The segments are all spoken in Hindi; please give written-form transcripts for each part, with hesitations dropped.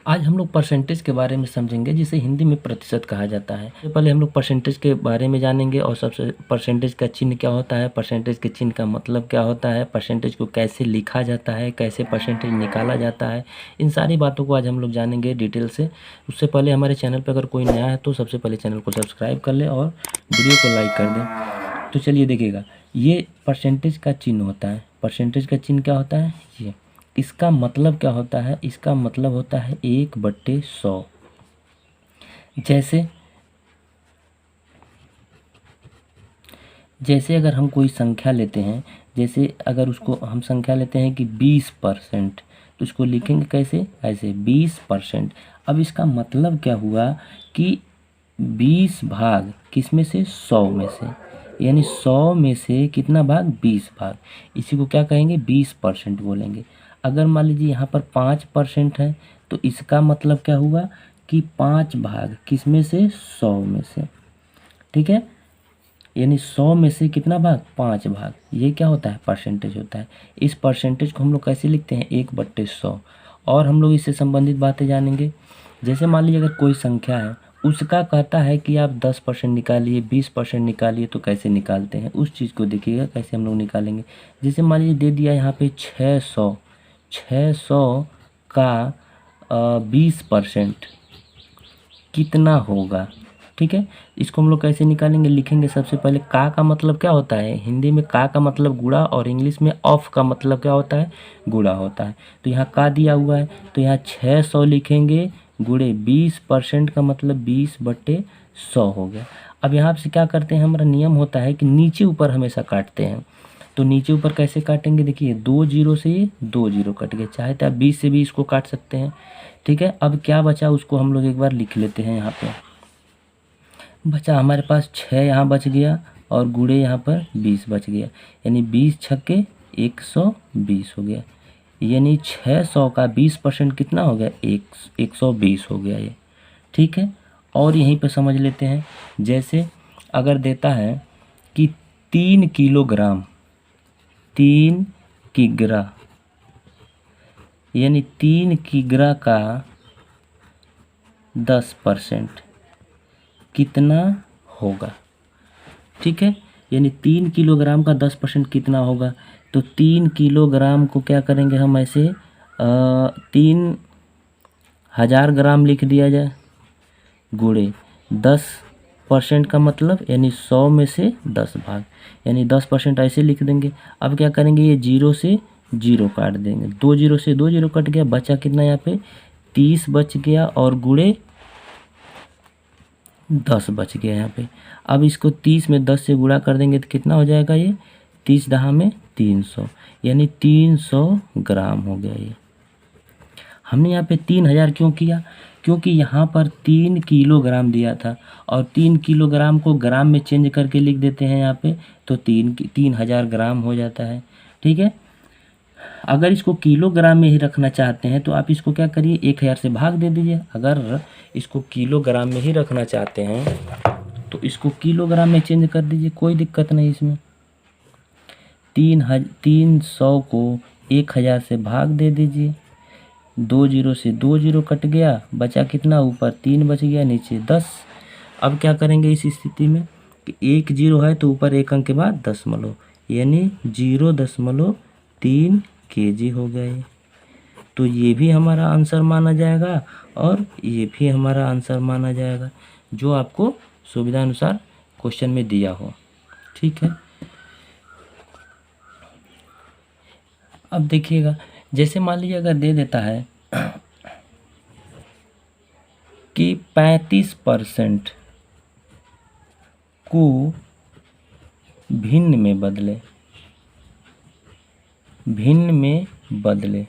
आज हम लोग परसेंटेज के बारे में समझेंगे, जिसे हिंदी में प्रतिशत कहा जाता है। सबसे पहले हम लोग परसेंटेज के बारे में जानेंगे और सबसे परसेंटेज का चिन्ह क्या होता है, परसेंटेज के चिन्ह का मतलब क्या होता है, परसेंटेज को कैसे लिखा जाता है, कैसे परसेंटेज निकाला जाता है। इन सारी बातों को आज हम लोग जानेंगे डिटेल से। उससे पहले हमारे चैनल पर अगर कोई नया है तो सबसे पहले चैनल को सब्सक्राइब कर ले और वीडियो को लाइक कर दें। तो चलिए देखिएगा, ये परसेंटेज का चिन्ह होता है। परसेंटेज का चिन्ह क्या होता है, ये इसका मतलब क्या होता है, इसका मतलब होता है 1/100। जैसे जैसे अगर हम कोई संख्या लेते हैं, जैसे अगर उसको हम संख्या लेते हैं कि 20%, तो इसको लिखेंगे कैसे, ऐसे 20%। अब इसका मतलब क्या हुआ कि 20 भाग किस में से, 100 में से, यानी 100 में से कितना भाग, 20 भाग। इसी को क्या कहेंगे, 20% बोलेंगे। अगर मान लीजिए यहाँ पर 5% है, तो इसका मतलब क्या हुआ कि 5 भाग किस में से, 100 में से। ठीक है, यानी 100 में से कितना भाग, 5 भाग। ये क्या होता है, परसेंटेज होता है। इस परसेंटेज को हम लोग कैसे लिखते हैं, 1/100। और हम लोग इससे संबंधित बातें जानेंगे। जैसे मान लीजिए अगर कोई संख्या है, उसका कहता है कि आप 10% निकालिए, 20% निकालिए, तो कैसे निकालते हैं उस चीज़ को देखिएगा कैसे हम लोग निकालेंगे। जैसे मान लीजिए दे दिया यहाँ पे 600, 600 का 20% कितना होगा। ठीक है, इसको हम लोग कैसे निकालेंगे, लिखेंगे सबसे पहले का मतलब क्या होता है, हिंदी में का मतलब गुणा और इंग्लिश में ऑफ का मतलब क्या होता है, गुणा होता है। तो यहाँ का दिया हुआ है, तो यहाँ 600 लिखेंगे गुणे 20% का मतलब 20/100 हो गया। अब यहाँ से क्या करते हैं, हमारा नियम होता है कि नीचे ऊपर हमेशा काटते हैं। तो नीचे ऊपर कैसे काटेंगे, देखिए 2 जीरो से ये 2 जीरो कट गए, चाहे तो आप 20 से भी इसको काट सकते हैं। ठीक है, अब क्या बचा उसको हम लोग एक बार लिख लेते हैं। यहाँ पे बचा हमारे पास 6 यहाँ बच गया और गुणे यहाँ पर 20 बच गया, यानी 20 छक्के 120 हो गया। यानी 600 का 20% कितना हो गया, 120 हो गया ये। ठीक है, और यहीं पे समझ लेते हैं। जैसे अगर देता है कि 3 किलोग्राम, 3 किग्रा, यानी 3 किग्रा का 10% कितना होगा। ठीक है, यानी 3 किलोग्राम का 10% कितना होगा। तो 3 किलोग्राम को क्या करेंगे हम, ऐसे 3000 ग्राम लिख दिया जाए, गुणे 10% का मतलब यानी 100 में से 10 भाग, यानी 10% ऐसे लिख देंगे। अब क्या करेंगे, ये जीरो से जीरो काट देंगे, 2 जीरो से 2 जीरो कट गया, बचा कितना यहाँ पे 30 बच गया और गुणे 10 बच गया यहाँ पे। अब इसको 30 में 10 से गुणा कर देंगे तो कितना हो जाएगा, ये 30 दहा में 300, यानी 300 ग्राम हो गया ये। हमने यहाँ पे 3000 क्यों किया, क्योंकि यहाँ पर 3 किलोग्राम दिया था और 3 किलोग्राम को ग्राम में चेंज करके लिख देते हैं यहाँ पे, तो 3000 ग्राम हो जाता है। ठीक है, अगर इसको किलोग्राम में ही रखना चाहते हैं तो आप इसको क्या करिए, 1000 से भाग दे दीजिए। अगर इसको किलोग्राम में ही रखना चाहते हैं तो इसको किलोग्राम में चेंज कर दीजिए, कोई दिक्कत नहीं इसमें। 300 को 1000 से भाग दे दीजिए, 2 जीरो से 2 जीरो कट गया, बचा कितना, ऊपर 3 बच गया, नीचे 10। अब क्या करेंगे इस स्थिति में कि 1 जीरो है तो ऊपर 1 अंक के बाद दशमलव, यानी 0.3 kg हो गया ये। तो ये भी हमारा आंसर माना जाएगा और ये भी हमारा आंसर माना जाएगा, जो आपको सुविधा अनुसार क्वेश्चन में दिया हो। ठीक है, अब देखिएगा, जैसे मान लीजिए अगर दे देता है कि 35% को भिन्न में बदले, भिन्न में बदले।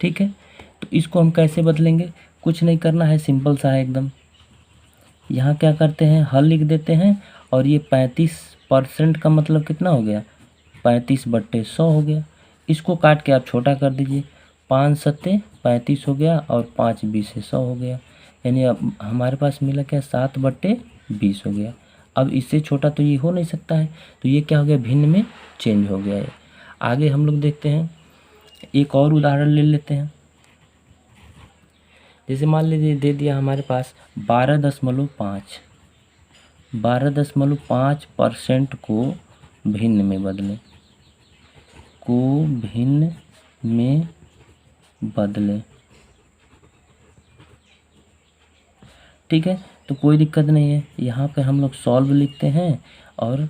ठीक है, तो इसको हम कैसे बदलेंगे, कुछ नहीं करना है, सिंपल सा है एकदम। यहाँ क्या करते हैं, हल लिख देते हैं और ये 35% का मतलब कितना हो गया, 35/100 हो गया। इसको काट के आप छोटा कर दीजिए, 5 सत्ते 35 हो गया और 5 बीसे 100 हो गया, यानी अब हमारे पास मिला क्या, 7/20 हो गया। अब इससे छोटा तो ये हो नहीं सकता है, तो ये क्या हो गया, भिन्न में चेंज हो गया है। आगे हम लोग देखते हैं, एक और उदाहरण ले लेते हैं। जैसे मान लीजिए दे दिया हमारे पास 12.5% को भिन्न में बदलें, ठीक है। तो कोई दिक्कत नहीं है, यहाँ पे हम लोग सॉल्व लिखते हैं और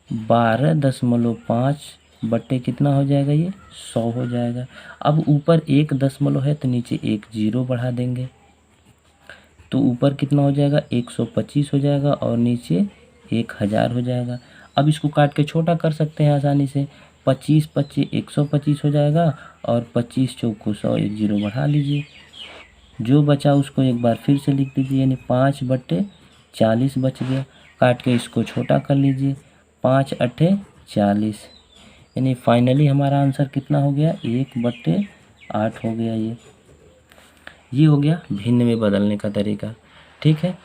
12.5 बट्टे कितना हो जाएगा, ये 100 हो जाएगा। अब ऊपर 1 दशमलव है तो नीचे 1 जीरो बढ़ा देंगे, तो ऊपर कितना हो जाएगा 125 हो जाएगा और नीचे 1000 हो जाएगा। अब इसको काट के छोटा कर सकते हैं आसानी से, 25 25 125 हो जाएगा और 25 चौको 100, 1 जीरो बढ़ा लीजिए, जो बचा उसको एक बार फिर से लिख दीजिए, यानी 5/40 बच गया। काट के इसको छोटा कर लीजिए, 5 अट्ठे 40, यानी फाइनली हमारा आंसर कितना हो गया 1/8 हो गया। ये हो गया भिन्न में बदलने का तरीका, ठीक है।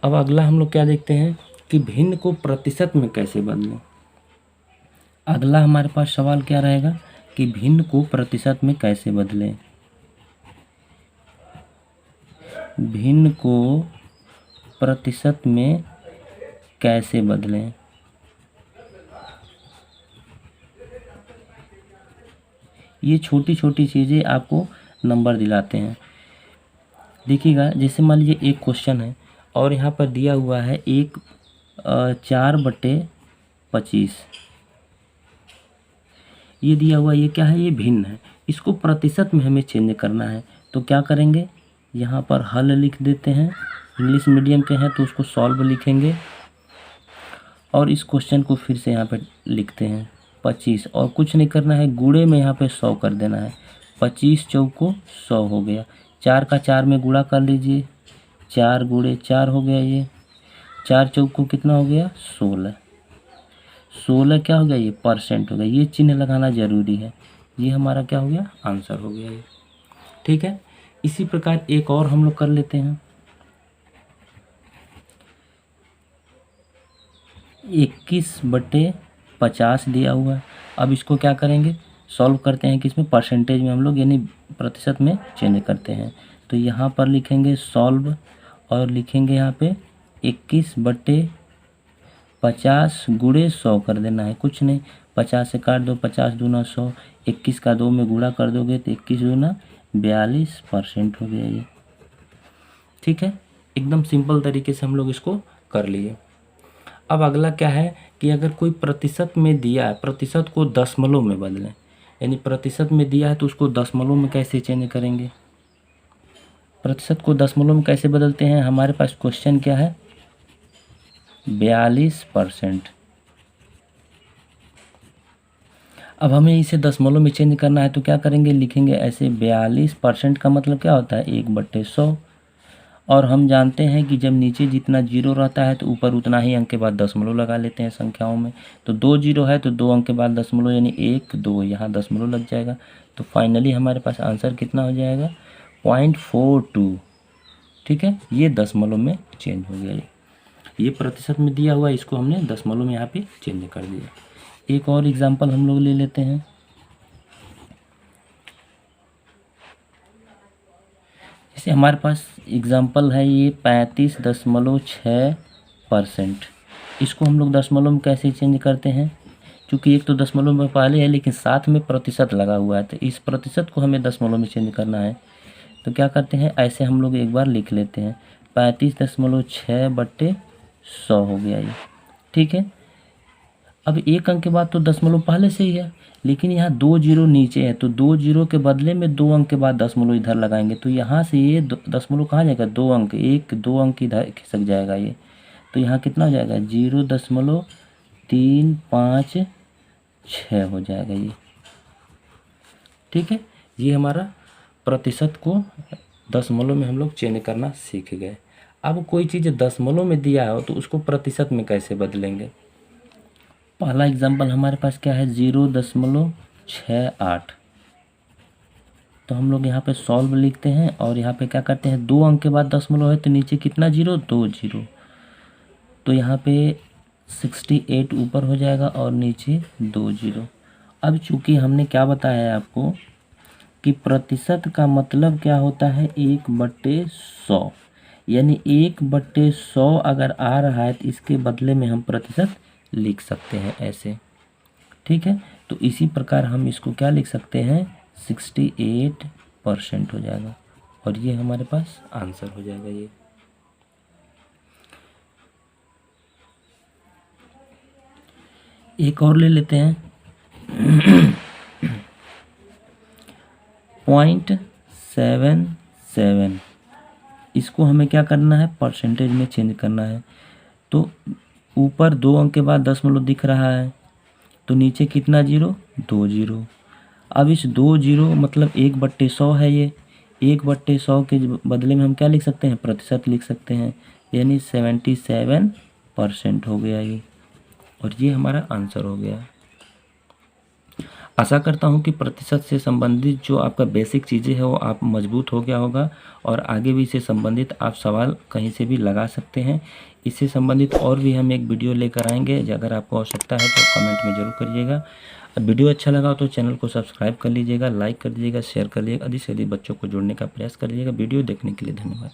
अब अगला हम लोग क्या देखते हैं कि भिन्न को प्रतिशत में कैसे बदलें। अगला हमारे पास सवाल क्या रहेगा कि भिन्न को प्रतिशत में कैसे बदलें। भिन्न को प्रतिशत में कैसे बदलें। ये छोटी छोटी चीज़ें आपको नंबर दिलाते हैं। देखिएगा, जैसे मान लीजिए एक क्वेश्चन है और यहाँ पर दिया हुआ है 4/25, ये दिया हुआ, ये क्या है, ये भिन्न है। इसको प्रतिशत में हमें चेंज करना है, तो क्या करेंगे, यहाँ पर हल लिख देते हैं। इंग्लिश मीडियम के हैं तो उसको सॉल्व लिखेंगे और इस क्वेश्चन को फिर से यहाँ पे लिखते हैं 25, और कुछ नहीं करना है, गुणे में यहाँ पे 100 कर देना है। 25 चौको 100 हो गया, 4 का 4 में गुणा कर लीजिए, 4 गुणे 4 हो गया, ये 4 चौको कितना हो गया 16, 16 क्या हो गया, ये परसेंट हो गया। ये चिन्ह लगाना जरूरी है, ये हमारा क्या हो गया, आंसर हो गया ये, ठीक है। इसी प्रकार एक और हम लोग कर लेते हैं। 21/50 दिया हुआ है। अब इसको क्या करेंगे, सॉल्व करते हैं किसमें, परसेंटेज में हम लोग, यानी प्रतिशत में चेंज करते हैं। तो यहाँ पर लिखेंगे सॉल्व और लिखेंगे यहाँ पे 21/50 गुणे 100 कर देना है, कुछ नहीं, 50 से काट दो, 50 दूना 100, 21 का 2 में गुणा कर दोगे तो 21 दूना 42% हो गया ये, ठीक है। एकदम सिंपल तरीके से हम लोग इसको कर लिए। अब अगला क्या है कि अगर कोई प्रतिशत में दिया है, प्रतिशत को दशमलव में बदलें, यानी प्रतिशत में दिया है तो उसको दशमलव में कैसे चेंज करेंगे। प्रतिशत को दशमलव में कैसे बदलते हैं, हमारे पास क्वेश्चन क्या है 42%। अब हमें इसे दशमलव में चेंज करना है तो क्या करेंगे, लिखेंगे ऐसे 42% का मतलब क्या होता है 1/100, और हम जानते हैं कि जब नीचे जितना जीरो रहता है तो ऊपर उतना ही अंक के बाद दशमलव लगा लेते हैं संख्याओं में। तो 2 जीरो है तो 2 अंक के बाद दशमलव, यानी 1 2 यहाँ दशमलव लग जाएगा। तो फाइनली हमारे पास आंसर कितना हो जाएगा 0.42, ठीक है। ये दशमलव में चेंज हो गया, ये प्रतिशत में दिया हुआ, इसको हमने दशमलव में यहाँ पे चेंज कर दिया। एक और एग्जाम्पल हम लोग ले लेते हैं। जैसे हमारे पास एग्जाम्पल है ये 35.6%, इसको हम लोग दशमलव में कैसे चेंज करते हैं, क्योंकि एक तो दशमलव में पहले है लेकिन साथ में प्रतिशत लगा हुआ है, तो इस प्रतिशत को हमें दशमलव में चेंज करना है। तो क्या करते हैं, ऐसे हम लोग एक बार लिख लेते हैं 35.6/100 हो गया ये, ठीक है। अब एक अंक के बाद तो दशमलव पहले से ही है, लेकिन यहाँ 2 जीरो नीचे है, तो 2 जीरो के बदले में 2 अंक के बाद दशमलव इधर लगाएंगे, तो यहाँ से ये दशमलव कहाँ जाएगा, 2 अंक, 2 अंक इधर खिसक जाएगा ये, तो यहाँ कितना हो जाएगा 0.356 हो जाएगा ये, ठीक है। ये हमारा प्रतिशत को दशमलव में हम लोग चेंज करना सीख गए। अब कोई चीज़ दशमलव में दिया हो तो उसको प्रतिशत में कैसे बदलेंगे। पहला एग्जाम्पल हमारे पास क्या है 0.68, तो हम लोग यहाँ पे सॉल्व लिखते हैं और यहाँ पे क्या करते हैं, 2 अंक के बाद दशमलव है तो नीचे कितना जीरो, 2 जीरो, तो यहाँ पे 68 ऊपर हो जाएगा और नीचे 2 जीरो, अब चूंकि हमने क्या बताया है आपको कि प्रतिशत का मतलब क्या होता है 1/100, यानी 1/100 अगर आ रहा है तो इसके बदले में हम प्रतिशत लिख सकते हैं ऐसे, ठीक है। तो इसी प्रकार हम इसको क्या लिख सकते हैं 68% हो जाएगा और ये हमारे पास आंसर हो जाएगा। ये एक और ले लेते हैं 0.77, इसको हमें क्या करना है परसेंटेज में चेंज करना है। तो ऊपर 2 अंक के बाद दशमलव दिख रहा है तो नीचे कितना जीरो 2 जीरो। अब इस 2 जीरो मतलब 1/100 है, ये 1/100 के बदले में हम क्या लिख सकते हैं प्रतिशत लिख सकते हैं, यानी 77% हो गया ये, और ये हमारा आंसर हो गया। आशा करता हूँ कि प्रतिशत से संबंधित जो आपका बेसिक चीज़ें हैं वो आप मजबूत हो गया होगा और आगे भी इससे संबंधित आप सवाल कहीं से भी लगा सकते हैं। इससे संबंधित और भी हम एक वीडियो लेकर आएंगे, अगर आपको आवश्यकता है तो कमेंट में ज़रूर करिएगा। वीडियो अच्छा लगा तो चैनल को सब्सक्राइब कर लीजिएगा, लाइक कर दीजिएगा, शेयर कर लीजिएगा, अधिक से अधिक बच्चों को जोड़ने का प्रयास कर लीजिएगा। वीडियो देखने के लिए धन्यवाद।